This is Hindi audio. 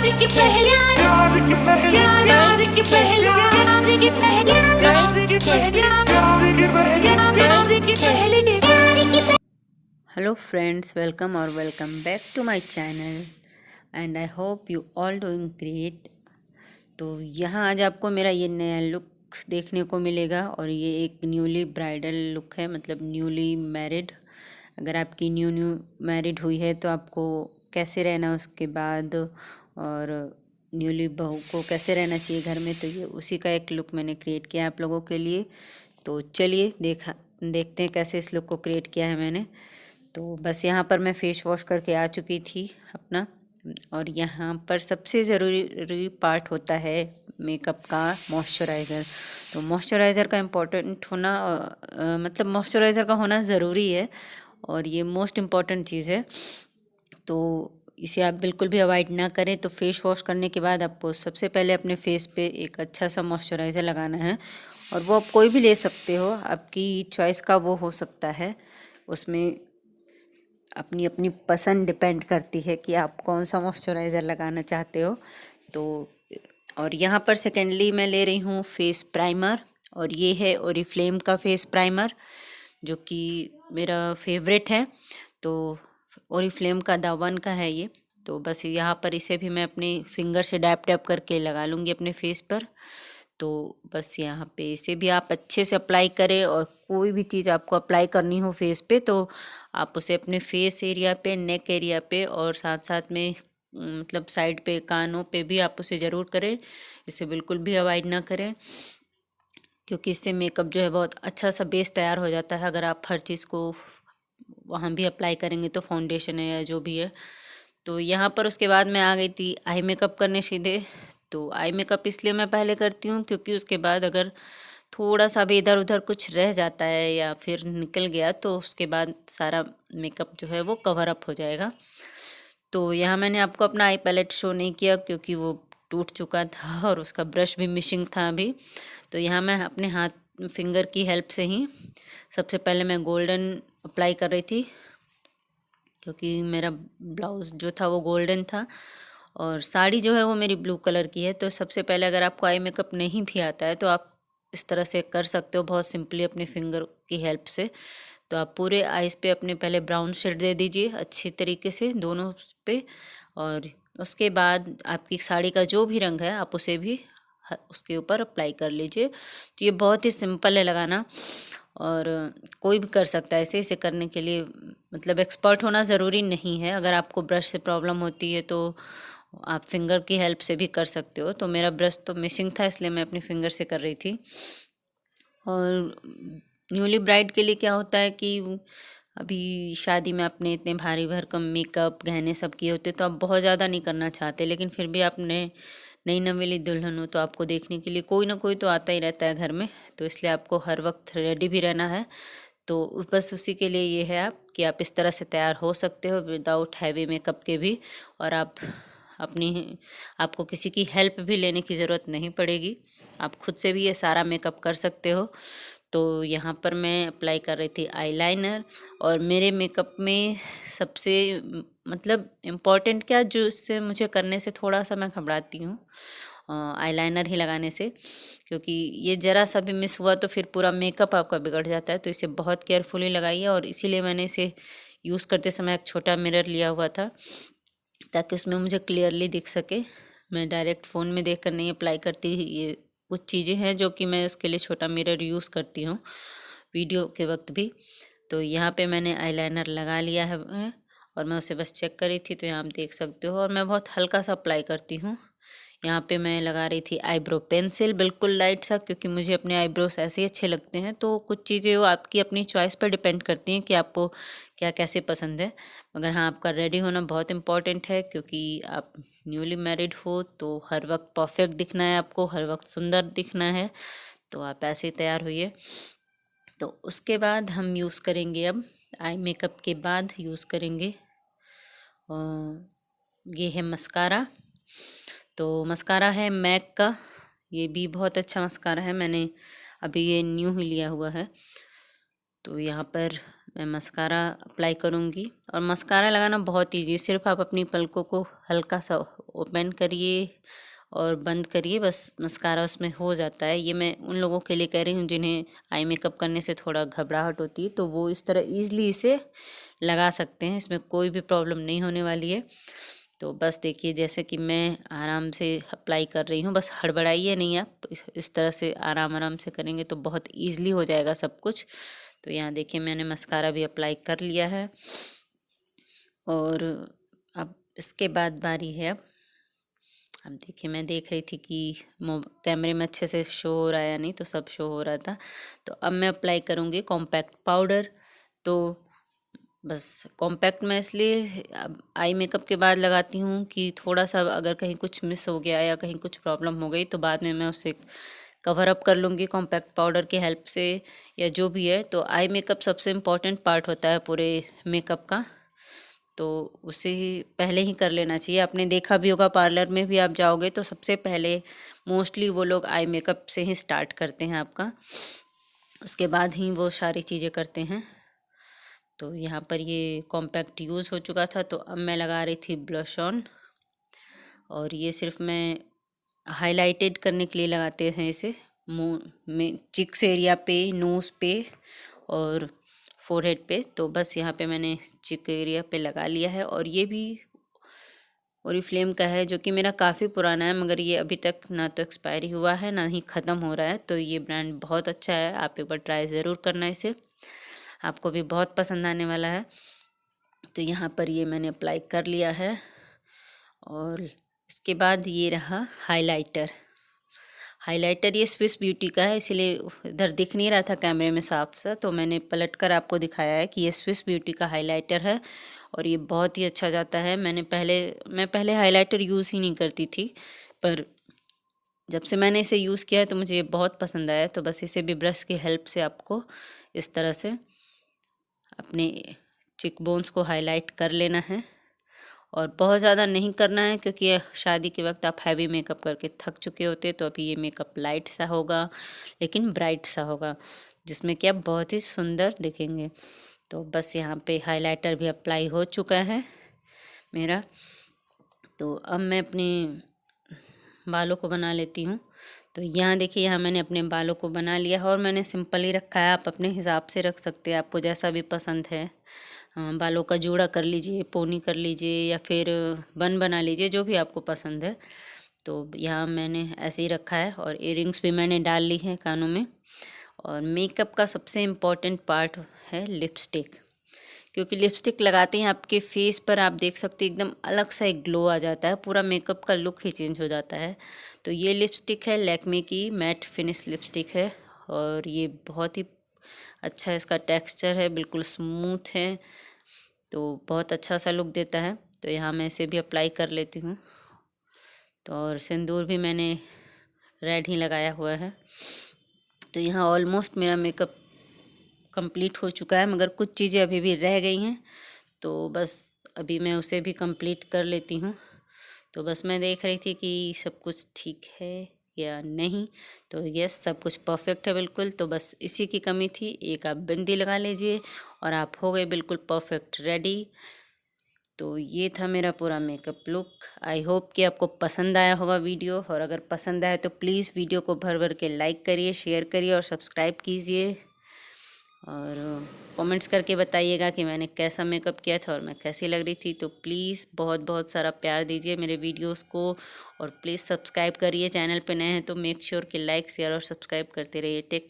हेलो फ्रेंड्स, वेलकम और welcome back to my channel and I hope you all doing great. तो यहाँ आज आपको मेरा ये नया लुक देखने को मिलेगा और ये एक न्यूली ब्राइडल लुक है, मतलब न्यूली मैरिड। अगर आपकी न्यू मैरिड हुई है तो आपको कैसे रहना उसके बाद, और न्यूली बहू को कैसे रहना चाहिए घर में, तो ये उसी का एक लुक मैंने क्रिएट किया आप लोगों के लिए। तो चलिए देखते हैं कैसे इस लुक को क्रिएट किया है मैंने। तो बस यहाँ पर मैं फ़ेस वॉश करके आ चुकी थी अपना, और यहाँ पर सबसे ज़रूरी पार्ट होता है मेकअप का मॉइस्चराइज़र। तो मॉइस्चराइज़र का इम्पोर्टेंट होना मतलब मॉइस्चराइज़र का होना ज़रूरी है और ये मोस्ट इम्पॉर्टेंट चीज़ है। तो इसे आप बिल्कुल भी अवॉइड ना करें। तो फेस वॉश करने के बाद आपको सबसे पहले अपने फेस पे एक अच्छा सा मॉइस्चराइज़र लगाना है, और वो आप कोई भी ले सकते हो, आपकी चॉइस का वो हो सकता है। उसमें अपनी अपनी पसंद डिपेंड करती है कि आप कौन सा मॉइस्चराइज़र लगाना चाहते हो। तो और यहाँ पर सेकेंडली मैं ले रही हूँ फेस प्राइमर, और ये है ओरिफ्लेम का फेस प्राइमर जो कि मेरा फेवरेट है। तो ओरिफ्लेम का द1 का है ये। तो बस यहाँ पर इसे भी मैं अपने फिंगर से डैप डैप करके लगा लूँगी अपने फेस पर। तो बस यहाँ पे इसे भी आप अच्छे से अप्लाई करें, और कोई भी चीज़ आपको अप्लाई करनी हो फेस पे तो आप उसे अपने फेस एरिया पे, नेक एरिया पे, और साथ साथ में मतलब साइड पे, कानों पे भी आप उसे ज़रूर करें। इसे बिल्कुल भी अवॉइड ना करें, क्योंकि इससे मेकअप जो है बहुत अच्छा सा बेस तैयार हो जाता है। अगर आप हर चीज़ को वहाँ भी अप्लाई करेंगे तो फाउंडेशन है या जो भी है। तो यहाँ पर उसके बाद मैं आ गई थी आई मेकअप करने सीधे। तो आई मेकअप इसलिए मैं पहले करती हूँ क्योंकि उसके बाद अगर थोड़ा सा भी इधर उधर कुछ रह जाता है या फिर निकल गया तो उसके बाद सारा मेकअप जो है वो कवर अप हो जाएगा। तो यहाँ मैंने आपको अपना आई पैलेट शो नहीं किया क्योंकि वो टूट चुका था और उसका ब्रश भी मिसिंग था अभी। तो यहाँ मैं अपने हाथ फिंगर की हेल्प से ही सबसे पहले मैं गोल्डन अप्लाई कर रही थी, क्योंकि मेरा ब्लाउज़ जो था वो गोल्डन था और साड़ी जो है वो मेरी ब्लू कलर की है। तो सबसे पहले अगर आपको आई मेकअप नहीं भी आता है तो आप इस तरह से कर सकते हो बहुत सिंपली अपने फिंगर की हेल्प से। तो आप पूरे आइज़ पे अपने पहले ब्राउन शेड दे दीजिए अच्छी तरीके से दोनों पे, और उसके बाद आपकी साड़ी का जो भी रंग है आप उसे भी उसके ऊपर अप्लाई कर लीजिए। तो ये बहुत ही सिंपल है लगाना, और कोई भी कर सकता है इसे करने के लिए मतलब एक्सपर्ट होना ज़रूरी नहीं है। अगर आपको ब्रश से प्रॉब्लम होती है तो आप फिंगर की हेल्प से भी कर सकते हो। तो मेरा ब्रश तो मिसिंग था इसलिए मैं अपनी फिंगर से कर रही थी। और न्यूली ब्राइड के लिए क्या होता है कि अभी शादी में आपने इतने भारी भरकम मेकअप गहने सब किए होते तो आप बहुत ज़्यादा नहीं करना चाहते, लेकिन फिर भी आपने नई नवेली दुल्हन हो तो आपको देखने के लिए कोई ना कोई तो आता ही रहता है घर में। तो इसलिए आपको हर वक्त रेडी भी रहना है। तो बस उसी के लिए ये है आप कि आप इस तरह से तैयार हो सकते हो विदाउट हैवी मेकअप के भी, और आपको किसी की हेल्प भी लेने की ज़रूरत नहीं पड़ेगी। आप खुद से भी ये सारा मेकअप कर सकते हो। तो यहाँ पर मैं अप्लाई कर रही थी आईलाइनर, और मेरे मेकअप में सबसे मतलब इम्पॉर्टेंट क्या जो इससे मुझे करने से थोड़ा सा मैं घबराती हूँ आईलाइनर ही लगाने से, क्योंकि ये ज़रा सा भी मिस हुआ तो फिर पूरा मेकअप आपका बिगड़ जाता है। तो इसे बहुत केयरफुली लगाइए, और इसीलिए मैंने इसे यूज़ करते समय एक छोटा मिरर लिया हुआ था ताकि उसमें मुझे क्लियरली दिख सके। मैं डायरेक्ट फ़ोन में देख कर नहीं अप्लाई करती, ये कुछ चीज़ें हैं जो कि मैं उसके लिए छोटा मिरर यूज़ करती हूँ वीडियो के वक्त भी। तो यहाँ पे मैंने आईलाइनर लगा लिया है और मैं उसे बस चेक करी थी, तो यहाँ आप देख सकते हो। और मैं बहुत हल्का सा अप्लाई करती हूँ। यहाँ पे मैं लगा रही थी आईब्रो पेंसिल, बिल्कुल लाइट सा, क्योंकि मुझे अपने आईब्रोज ऐसे ही अच्छे लगते हैं। तो कुछ चीज़ें वो आपकी अपनी चॉइस पर डिपेंड करती हैं कि आपको क्या कैसे पसंद है। मगर हाँ, आपका रेडी होना बहुत इम्पॉर्टेंट है, क्योंकि आप न्यूली मैरिड हो तो हर वक्त परफेक्ट दिखना है, आपको हर वक्त सुंदर दिखना है। तो आप ऐसे ही तैयार होइए। तो उसके बाद हम यूज़ करेंगे, अब आई मेकअप के बाद यूज़ करेंगे ये है मस्कारा। तो मस्कारा है मैक का, ये भी बहुत अच्छा मस्कारा है, मैंने अभी ये न्यू ही लिया हुआ है। तो यहाँ पर मैं मस्कारा अप्लाई करूँगी, और मस्कारा लगाना बहुत ईजी है। सिर्फ आप अपनी पलकों को हल्का सा ओपन करिए और बंद करिए, बस मस्कारा उसमें हो जाता है। ये मैं उन लोगों के लिए कह रही हूँ जिन्हें आई मेकअप करने से थोड़ा घबराहट होती है, तो वो इस तरह ईज़िली इसे लगा सकते हैं, इसमें कोई भी प्रॉब्लम नहीं होने वाली है। तो बस देखिए जैसे कि मैं आराम से अप्लाई कर रही हूँ, बस हड़बड़ाइए नहीं आप, इस तरह से आराम आराम से करेंगे तो बहुत ईज़िली हो जाएगा सब कुछ। तो यहाँ देखिए मैंने मस्कारा भी अप्लाई कर लिया है और अब इसके बाद बारी है अब देखिए मैं देख रही थी कि कैमरे में अच्छे से शो हो रहा है या नहीं, तो सब शो हो रहा था। तो अब मैं अप्लाई करूँगी कॉम्पैक्ट पाउडर। तो बस कॉम्पैक्ट मैं इसलिए आई मेकअप के बाद लगाती हूँ कि थोड़ा सा अगर कहीं कुछ मिस हो गया या कहीं कुछ प्रॉब्लम हो गई तो बाद में मैं उसे कवर अप कर लूँगी कॉम्पैक्ट पाउडर की हेल्प से या जो भी है। तो आई मेकअप सबसे इम्पॉर्टेंट पार्ट होता है पूरे मेकअप का, तो उसे ही पहले ही कर लेना चाहिए। आपने देखा भी होगा पार्लर में भी आप जाओगे तो सबसे पहले मोस्टली वो लोग आई मेकअप से ही स्टार्ट करते हैं आपका, उसके बाद ही वो सारी चीज़ें करते हैं। तो यहाँ पर ये कॉम्पैक्ट यूज़ हो चुका था, तो अब मैं लगा रही थी ब्लश ऑन, और ये सिर्फ मैं हाइलाइटेड करने के लिए लगाते हैं इसे मुँह में, चिक्स एरिया पे, नोज़ पे और फोरहेड पे। तो बस यहाँ पे मैंने चिक एरिया पे लगा लिया है, और ये भी ओरिफ्लेम का है जो कि मेरा काफ़ी पुराना है, मगर ये अभी तक ना तो एक्सपायरी हुआ है ना ही ख़त्म हो रहा है। तो ये ब्रांड बहुत अच्छा है, आप एक बार ट्राई ज़रूर करना इसे, आपको भी बहुत पसंद आने वाला है। तो यहाँ पर ये मैंने अप्लाई कर लिया है, और इसके बाद ये रहा हाइलाइटर। हाइलाइटर ये स्विस ब्यूटी का है, इसीलिए इधर दिख नहीं रहा था कैमरे में साफ सा, तो मैंने पलट कर आपको दिखाया है कि ये स्विस ब्यूटी का हाइलाइटर है और ये बहुत ही अच्छा जाता है। मैं पहले हाइलाइटर यूज़ ही नहीं करती थी, पर जब से मैंने इसे यूज़ किया है तो मुझे ये बहुत पसंद आया। तो बस इसे भी ब्रश की हेल्प से आपको इस तरह से अपने चिक बोन्स को हाईलाइट कर लेना है, और बहुत ज़्यादा नहीं करना है क्योंकि शादी के वक्त आप हैवी मेकअप करके थक चुके होते, तो अभी ये मेकअप लाइट सा होगा लेकिन ब्राइट सा होगा, जिसमें कि आप बहुत ही सुंदर दिखेंगे। तो बस यहाँ पे हाइलाइटर भी अप्लाई हो चुका है मेरा। तो अब मैं अपने बालों को बना लेती हूँ। तो यहाँ देखिए, यहाँ मैंने अपने बालों को बना लिया है और मैंने सिंपल ही रखा है, आप अपने हिसाब से रख सकते हैं, आपको जैसा भी पसंद है। बालों का जूड़ा कर लीजिए, पोनी कर लीजिए या फिर बन बना लीजिए, जो भी आपको पसंद है। तो यहाँ मैंने ऐसे ही रखा है, और इयरिंग्स भी मैंने डाल ली है कानों में। और मेकअप का सबसे इम्पॉर्टेंट पार्ट है लिपस्टिक, क्योंकि लिपस्टिक लगाते हैं आपके फेस पर, आप देख सकते हैं एकदम अलग सा एक ग्लो आ जाता है, पूरा मेकअप का लुक ही चेंज हो जाता है। तो ये लिपस्टिक है लैक्मे की मैट फिनिश लिपस्टिक है, और ये बहुत ही अच्छा इसका टेक्सचर है, बिल्कुल स्मूथ है, तो बहुत अच्छा सा लुक देता है। तो यहाँ मैं इसे भी अप्लाई कर लेती हूँ। तो और सिंदूर भी मैंने रेड ही लगाया हुआ है। तो यहाँ ऑलमोस्ट मेरा मेकअप कंप्लीट हो चुका है, मगर कुछ चीज़ें अभी भी रह गई हैं, तो बस अभी मैं उसे भी कंप्लीट कर लेती हूँ। तो बस मैं देख रही थी कि सब कुछ ठीक है या नहीं, तो यस, सब कुछ परफेक्ट है बिल्कुल। तो बस इसी की कमी थी, एक आप बिंदी लगा लीजिए और आप हो गए बिल्कुल परफेक्ट रेडी। तो ये था मेरा पूरा मेकअप लुक। आई होप कि आपको पसंद आया होगा वीडियो, और अगर पसंद आए तो प्लीज़ वीडियो को भर भर के लाइक करिए, शेयर करिए और सब्सक्राइब कीजिए, और कमेंट्स करके बताइएगा कि मैंने कैसा मेकअप किया था और मैं कैसी लग रही थी। तो प्लीज़ बहुत बहुत सारा प्यार दीजिए मेरे वीडियोस को, और प्लीज़ सब्सक्राइब करिए, चैनल पे नए हैं तो मेक श्योर कि लाइक शेयर और सब्सक्राइब करते रहिए। टेक